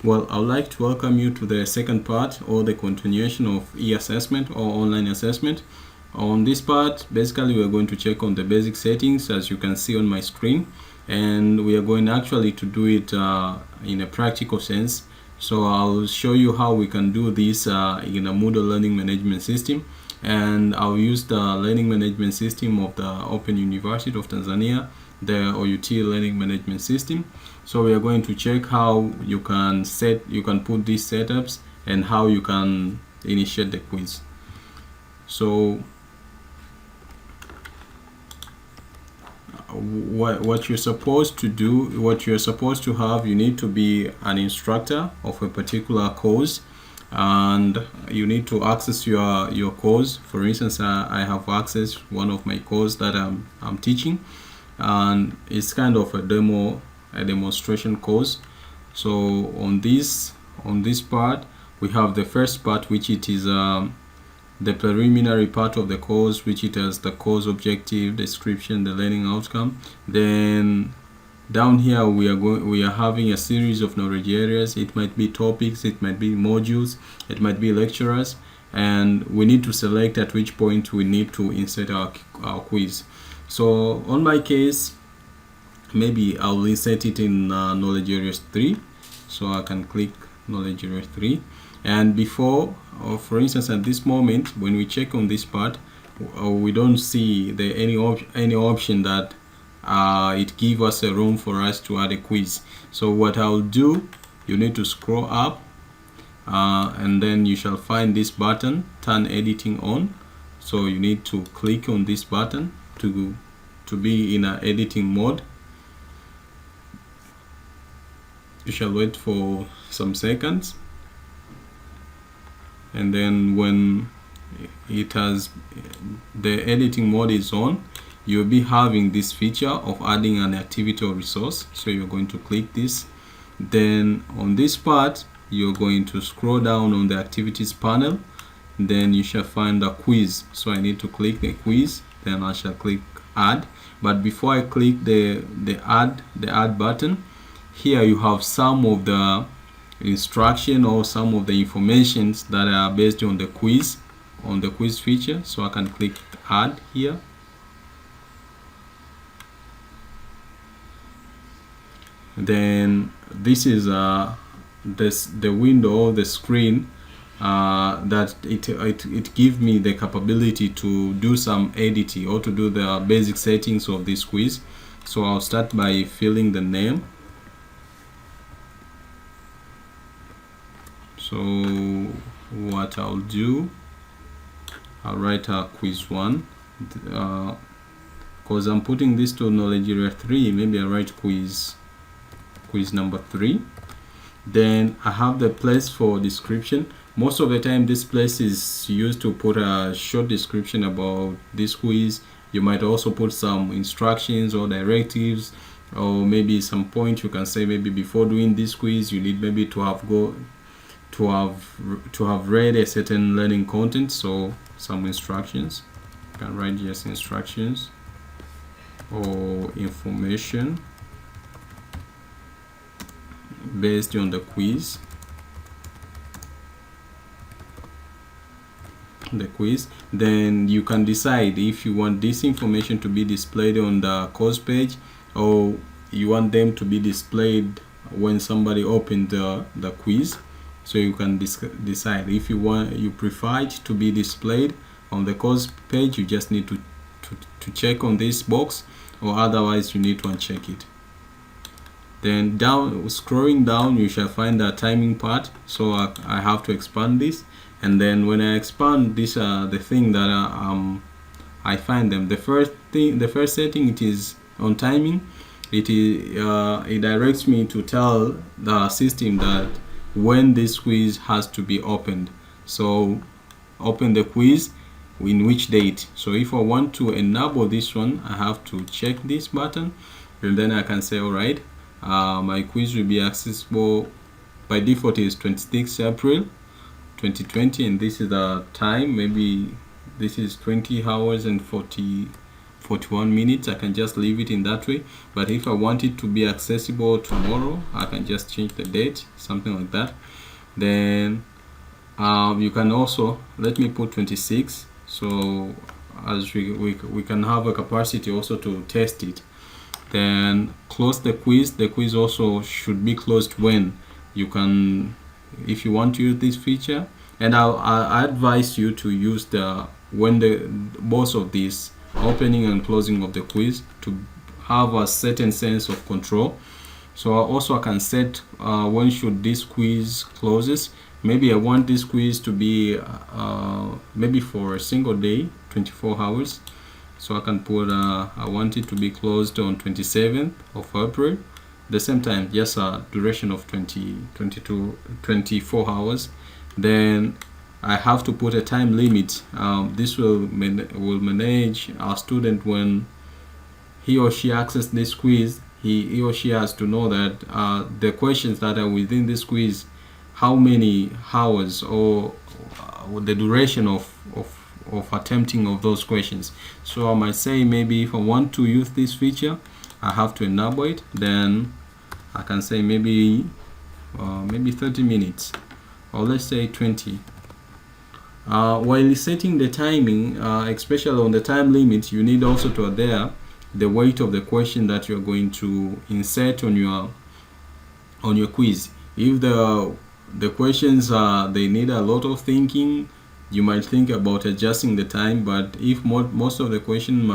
Well, I would like to welcome you to the second part or the continuation of e-assessment or online assessment. On this part, basically we are going to check on the basic settings as you can see on my screen, and we are going actually to do it in a practical sense. So I'll show you how we can do this in a Moodle learning management system, and I'll use the learning management system of the Open University of Tanzania, the OUT learning management system. So we are going to check how you can put these setups and how you can initiate the quiz. So what you're supposed to do, what you're supposed to have, you need to be an instructor of a particular course, and you need to access your course. For instance, I have accessed one of my course that I'm teaching, and it's kind of a demonstration course. So on this part, we have the first part, which it is the preliminary part of the course, which it has the course objective, description, the learning outcome. Then down here we are having a series of knowledge areas. It might be topics, it might be modules, it might be lecturers, and we need to select at which point we need to insert our quiz. So on my case, maybe I'll insert it in knowledge areas 3, so I can click knowledge area 3. And before, for instance, at this moment when we check on this part, we don't see any option that it gives us a room for us to add a quiz. So what I'll do, you need to scroll up, and then you shall find this button, turn editing on. So you need to click on this button to be in an editing mode. You shall wait for some seconds, and then when the editing mode is on, you'll be having this feature of adding an activity or resource. So you're going to click this. Then on this part, you're going to scroll down on the activities panel. Then you shall find a quiz. So I need to click the quiz. Then I shall click add. But before I click the add button, here you have some of the instruction or some of the informations that are based on the quiz feature. So I can click add here. Then this is the window, the screen that it gives me the capability to do some editing or to do the basic settings of this quiz. So I'll start by filling the name. So what I'll do, I'll write a quiz 1, because I'm putting this to knowledge area 3. Maybe I write quiz number 3. Then I have the place for description. Most of the time this place is used to put a short description about this quiz. You might also put some instructions or directives, or maybe some point you can say, maybe before doing this quiz you need maybe to have read a certain learning content. So some instructions, you can write just instructions or information based on the quiz. Then you can decide if you want this information to be displayed on the course page, or you want them to be displayed when somebody opened the quiz. So you can decide if you prefer it to be displayed on the course page. You just need to check on this box, or otherwise you need to uncheck it. Then scrolling down, you shall find the timing part. So I have to expand this, and then when I expand this, the thing that I find them. The first setting, it is on timing. It directs me to tell the system that when this quiz has to be opened. So open the quiz in which date. So if I want to enable this one, I have to check this button, and then I can say, all right, my quiz will be accessible by default is 26 April 2020, and this is the time. Maybe this is 20 hours and 40 41 minutes, I can just leave it in that way. But if I want it to be accessible tomorrow, I can just change the date, something like that. Then you can also, let me put 26, so as we can have a capacity also to test it. Then close the quiz. The quiz also should be closed when you can, if you want to use this feature. And I advise you to use when both of these, opening and closing of the quiz, to have a certain sense of control. So I can set when should this quiz closes. Maybe I want this quiz to be maybe for a single day, 24 hours. So I can put I want it to be closed on 27th of April. The same time, just a duration of 24 hours. Then I have to put a time limit. This will manage our student when he or she accesses this quiz. He or she has to know that the questions that are within this quiz, how many hours or the duration of attempting of those questions. So I might say, maybe if I want to use this feature, I have to enable it. Then I can say maybe 30 minutes, or let's say 20. While setting the timing, especially on the time limit, you need also to adhere the weight of the question that you're going to insert on your quiz. If the questions they need a lot of thinking, you might think about adjusting the time. But if most of the question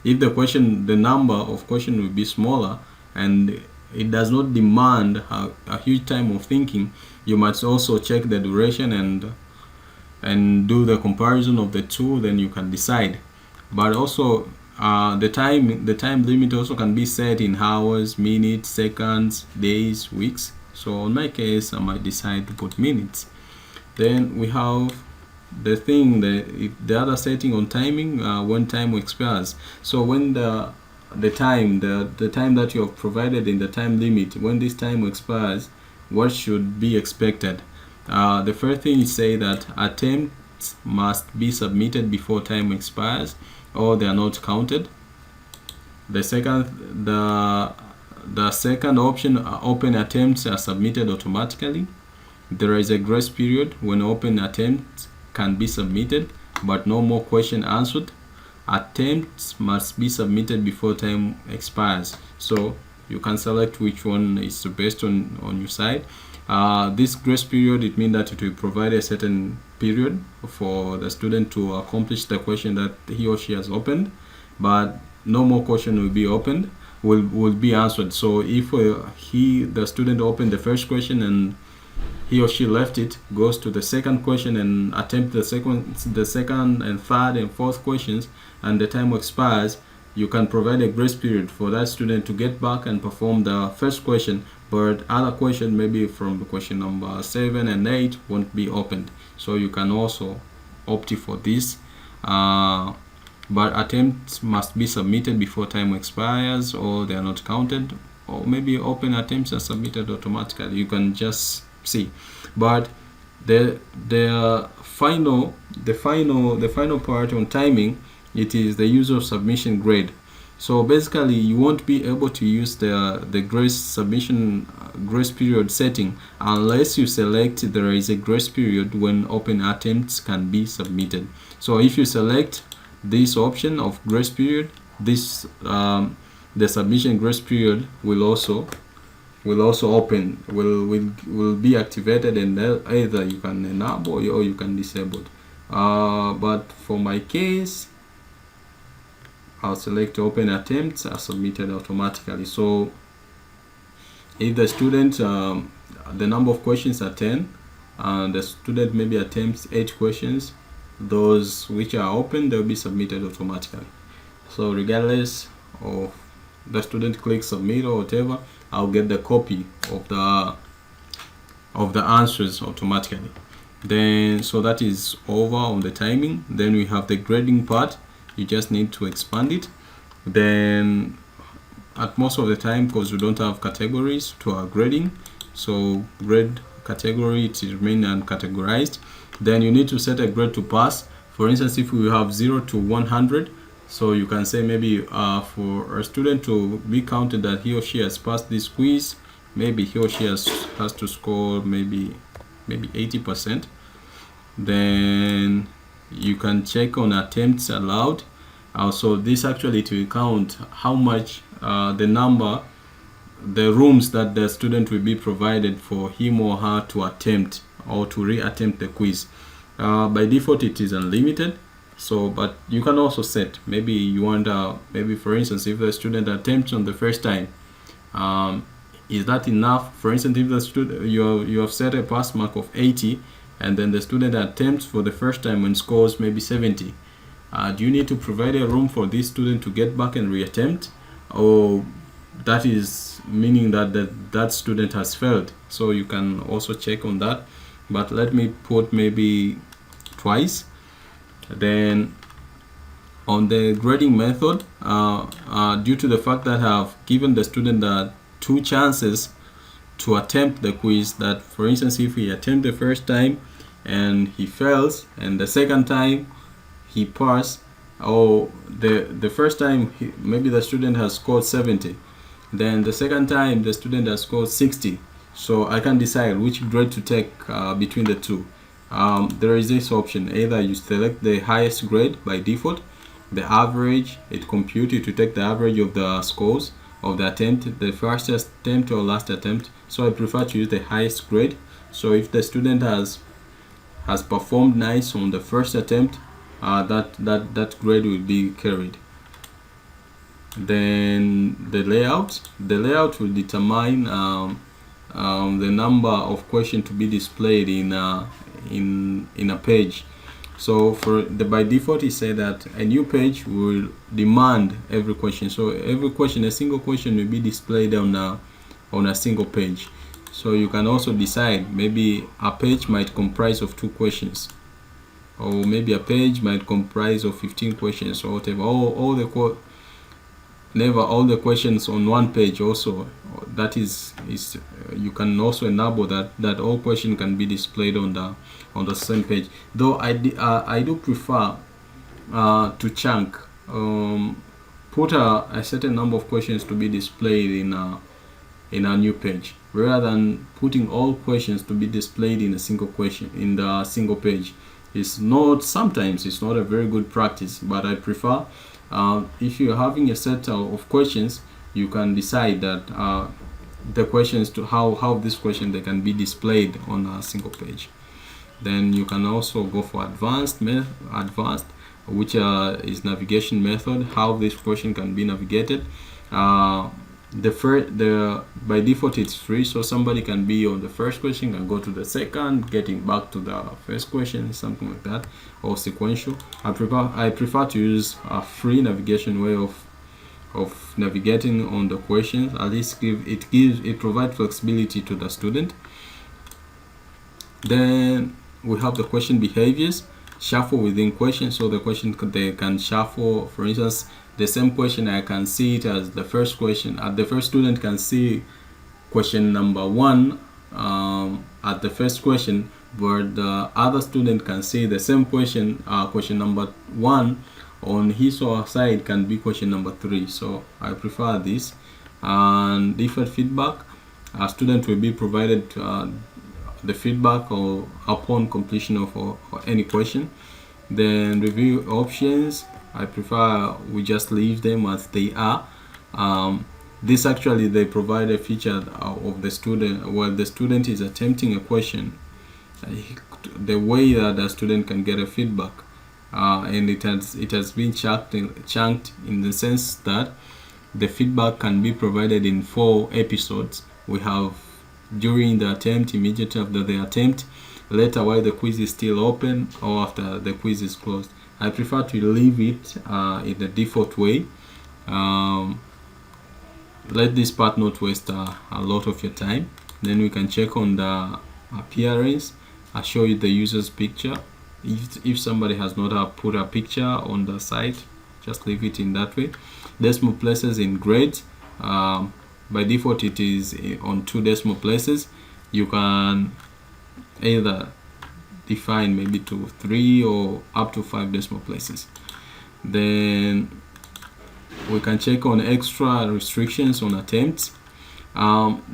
the number of question will be smaller and it does not demand a huge time of thinking, you might also check the duration and do the comparison of the two. Then you can decide. But also the time limit also can be set in hours, minutes, seconds, days, weeks. So in my case, I might decide to put minutes. Then we have the other setting on timing, when time expires. So when the time that you have provided in the time limit, when this time expires, what should be expected? The first thing is say that attempts must be submitted before time expires, or they are not counted. The second option, open attempts are submitted automatically. There is a grace period when open attempts can be submitted, but no more question answered. Attempts must be submitted before time expires. So you can select which one is the best on your side. This grace period, it means that it will provide a certain period for the student to accomplish the question that he or she has opened, but no more question will be opened, will be answered. So if the student opened the first question and he or she left it, goes to the second question and attempt the second and third and fourth questions, and the time expires, you can provide a grace period for that student to get back and perform the first question, but other question, maybe from question number 7 and 8, won't be opened. So you can also opt for this. But attempts must be submitted before time expires, or they are not counted, or maybe open attempts are submitted automatically. You can just see. But the final part on timing, it is the use of submission grade. So basically, you won't be able to use the grace period setting unless you select there is a grace period when open attempts can be submitted. So if you select this option of grace period, this the submission grace period will also open, will be activated, and either you can enable or you can disable. But for my case, I'll select open attempts are submitted automatically. So if the student the number of questions are 10 and the student maybe attempts 8 questions, those which are open, they'll be submitted automatically. So regardless of the student click submit or whatever, I'll get the copy of the answers automatically. Then so that is over on the timing. Then we have the grading part. You just need to expand it. Then at most of the time, because we don't have categories to our grading, so grade category, it remain uncategorized. Then you need to set a grade to pass. For instance, if we have 0 to 100, So you can say maybe for a student to be counted that he or she has passed this quiz, maybe he or she has to score maybe 80%. Then you can check on attempts allowed. So this actually to count how much the rooms that the student will be provided for him or her to attempt or to re-attempt the quiz. By default it is unlimited. So, but you can also set, maybe you want, maybe for instance, if the student attempts on the first time, is that enough? For instance, if the student, you have set a pass mark of 80, and then the student attempts for the first time and scores maybe 70, do you need to provide a room for this student to get back and reattempt, or that is meaning that that student has failed? So you can also check on that, but let me put maybe twice. Then on the grading method, due to the fact that I have given the student the 2 chances to attempt the quiz, that for instance if he attempts the first time and he fails, and the second time he passes, or the first time maybe the student has scored 70, then the second time the student has scored 60, so I can decide which grade to take between the two. There is this option: either you select the highest grade by default, the average, it computes you to take the average of the scores of the attempt, the first attempt or last attempt. So I prefer to use the highest grade. So if the student has performed nice on the first attempt, that grade will be carried. Then the layout will determine the number of questions to be displayed in a page. So for the by default, it said that a new page will demand every question. So every question, a single question, will be displayed on a single page. So you can also decide, maybe a page might comprise of 2 questions, or maybe a page might comprise of 15 questions, or whatever. Never all the questions on one page. Also, that is you can also enable that all questions can be displayed on the same page. Though I do prefer to chunk, put a certain number of questions to be displayed in a new page, rather than putting all questions to be displayed in a single question in the single page. Sometimes it's not a very good practice, but I prefer, if you're having a set of questions, you can decide that the questions, to how this question, they can be displayed on a single page. Then you can also go for advanced, which is navigation method, how this question can be navigated. By default it's free, so somebody can be on the first question and go to the second, getting back to the first question, something like that, or sequential. I prefer to use a free navigation way of navigating on the questions. At least it provides flexibility to the student. Then we have the question behaviors, shuffle within questions. So the question, they can shuffle. For instance, the same question, I can see it as the first question. The first student can see question number 1 at the first question, but the other student can see the same question, question number 1 on his or her side can be question number 3. So I prefer this. And default feedback, a student will be provided the feedback or upon completion of any question. Then review options, I prefer we just leave them as they are. This actually, they provide a feature of the student while the student is attempting a question, the way that the student can get a feedback, and it has been chunked in the sense that the feedback can be provided in 4 episodes. We have during the attempt, immediately after the attempt, later while the quiz is still open, or after the quiz is closed. I prefer to leave it in the default way. Let this part not waste a lot of your time. Then we can check on the appearance. I'll show you the user's picture. If somebody has not put a picture on the site, just leave it in that way. Decimal places in grades. By default it is on 2 decimal places. You can either define maybe to 3 or up to 5 decimal places. Then we can check on extra restrictions on attempts.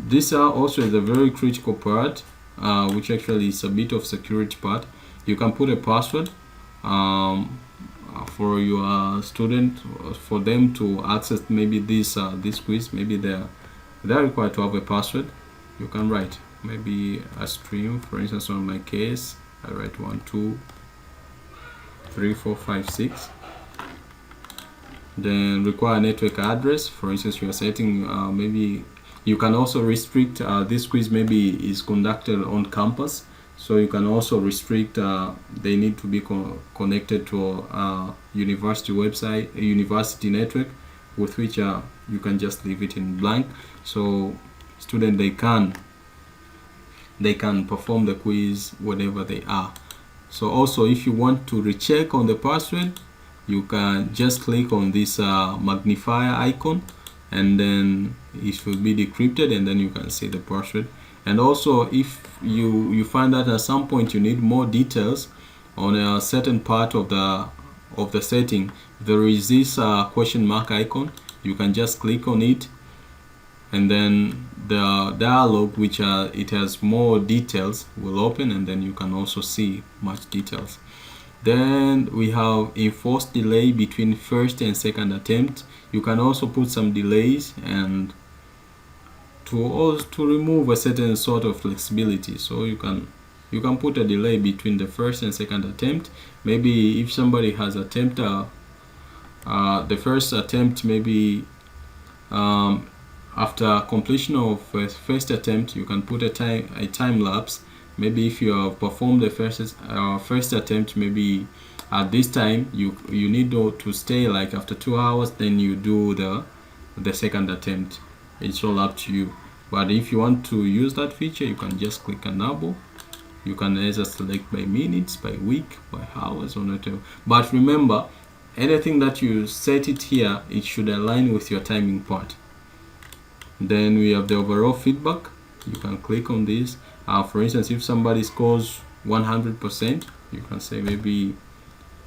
This also is a very critical part, which actually is a bit of security part. You can put a password for your student, for them to access maybe this quiz. Maybe they're required to have a password. You can write maybe a stream. For instance, on my case, I write 1 2 3 4 5 6. Then require network address. For instance, you are setting maybe you can also restrict this quiz maybe is conducted on campus, so you can also restrict they need to be connected to a university website, a university network, with which you can just leave it in blank, so student they can perform the quiz wherever they are. So also, if you want to recheck on the password, you can just click on this magnifier icon, and then it will be decrypted, and then you can see the password. And also, if you find that at some point you need more details on a certain part of the setting, there is this question mark icon. You can just click on it, and then the dialog, which it has more details, will open, and then you can also see much details. Then we have enforced delay between first and second attempt. You can also put some delays, and to remove a certain sort of flexibility. So you can put a delay between the first and second attempt. Maybe if somebody has attempted the first attempt, maybe after completion of first attempt, you can put a time lapse. Maybe if you have performed the first attempt, maybe at this time you need to stay like after 2 hours, then you do the second attempt. It's all up to you. But if you want to use that feature, you can just click enable. You can either select by minutes, by week, by hours, or whatever. But remember, anything that you set it here, it should align with your timing part. Then we have the overall feedback. You can click on this. For instance, if somebody scores 100%, you can say maybe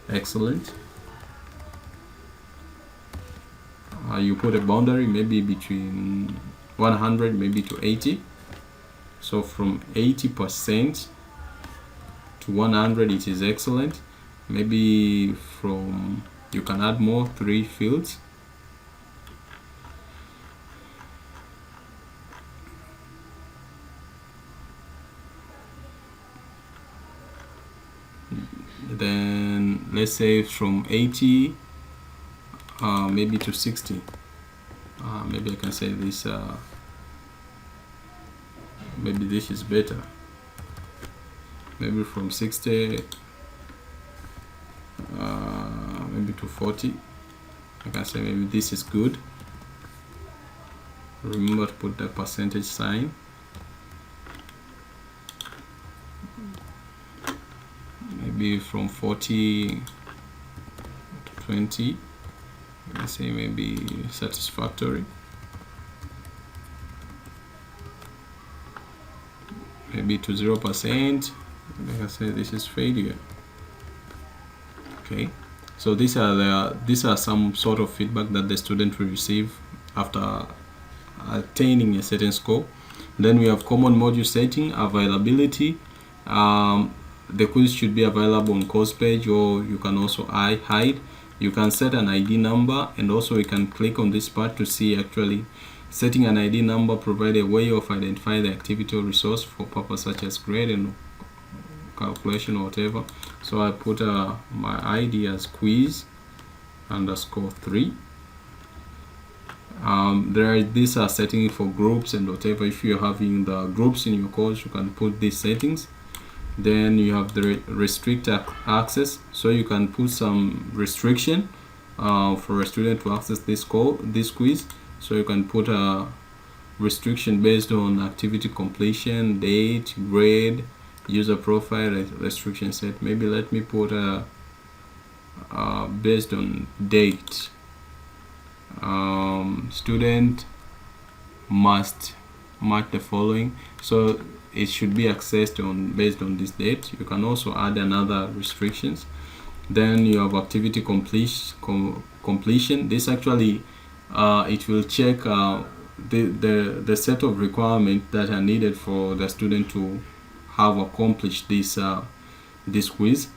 excellent. You put a boundary maybe between 100 maybe to 80. So from 80% to 100 it is excellent. Maybe from, you can add more 3 fields. Then let's say from 80 maybe to 60. Maybe I can say this, maybe this is better. Maybe from 60 maybe to 40. I can say maybe this is good. Remember to put the percentage sign. Maybe from 40 to 20. Let's say maybe satisfactory. Maybe to 0%. Like I say, this is failure. Okay, so these are some sort of feedback that the student will receive after attaining a certain score. Then we have common module setting, availability. The quiz should be available on course page, or you can also hide. You can set an ID number, and also you can click on this part to see actually setting an ID number provide a way of identifying the activity or resource for purpose such as grade and calculation or whatever. So I put my ID as quiz underscore 3. These are settings for groups and whatever. If you're having the groups in your course, you can put these settings. Then you have the restrict access, so you can put some restriction for a student to access this quiz. So you can put a restriction based on activity completion, date, grade, user profile, restriction set. Maybe let me put a based on date. Student must mark the following, so it should be accessed based on this date. You can also add another restrictions. Then you have activity completion. This actually it will check the set of requirements that are needed for the student to have accomplished this quiz.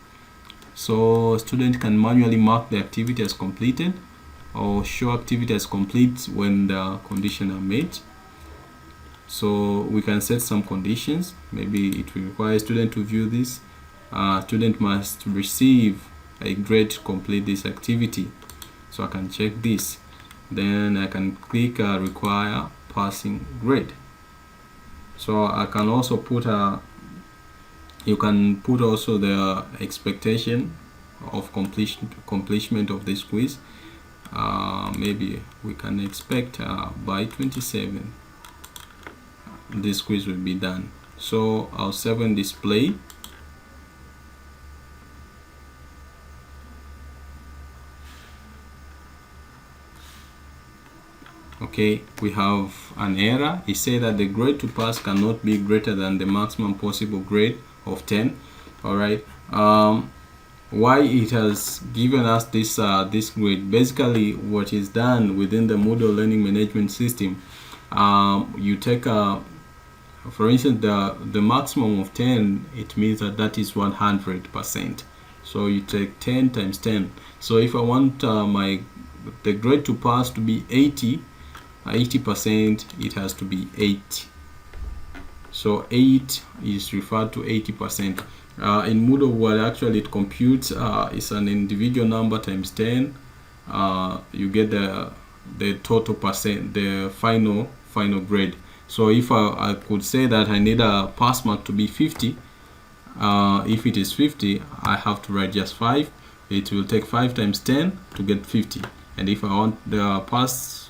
So student can manually mark the activity as completed or show activity as complete when the conditions are met. So we can set some conditions. Maybe it will require a student to view this. Student must receive a grade to complete this activity. So I can check this. Then I can click require passing grade. So I can also put you can put also the expectation of completion of this quiz. Maybe we can expect by 27 this quiz will be done. So I'll save and display. Okay, we have an error. It says that the grade to pass cannot be greater than the maximum possible grade of 10. All right. Why it has given us this this grade? Basically, what is done within the Moodle learning management system, you take for instance, the maximum of 10, it means that is 100%. So you take 10 times 10. So if I want the grade to pass to be 80%, it has to be 8. So 8 is referred to 80%. In Moodle, what actually it computes is an individual number times 10. You get the total percent, the final grade. So if I could say that I need a pass mark to be 50, if it is 50, I have to write just 5. It will take 5 times 10 to get 50. And if I want the pass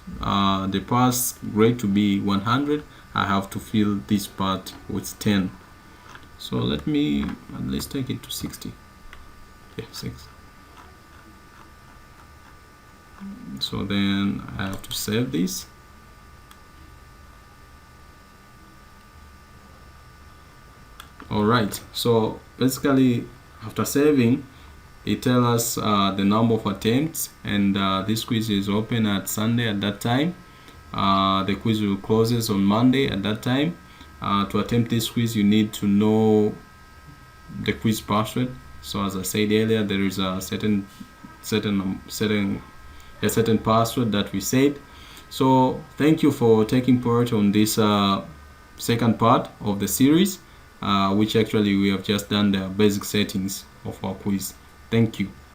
grade to be 100, I have to fill this part with 10. So let's take it to 60. Yeah, 6. So then I have to save this. All right, so basically after saving, it tells us the number of attempts, and this quiz is open at Sunday at that time. The quiz will closes on Monday at that time. To attempt this quiz, you need to know the quiz password. So as I said earlier, there is a certain password that we said. So thank you for taking part on this second part of the series, which actually we have just done the basic settings of our quiz. Thank you.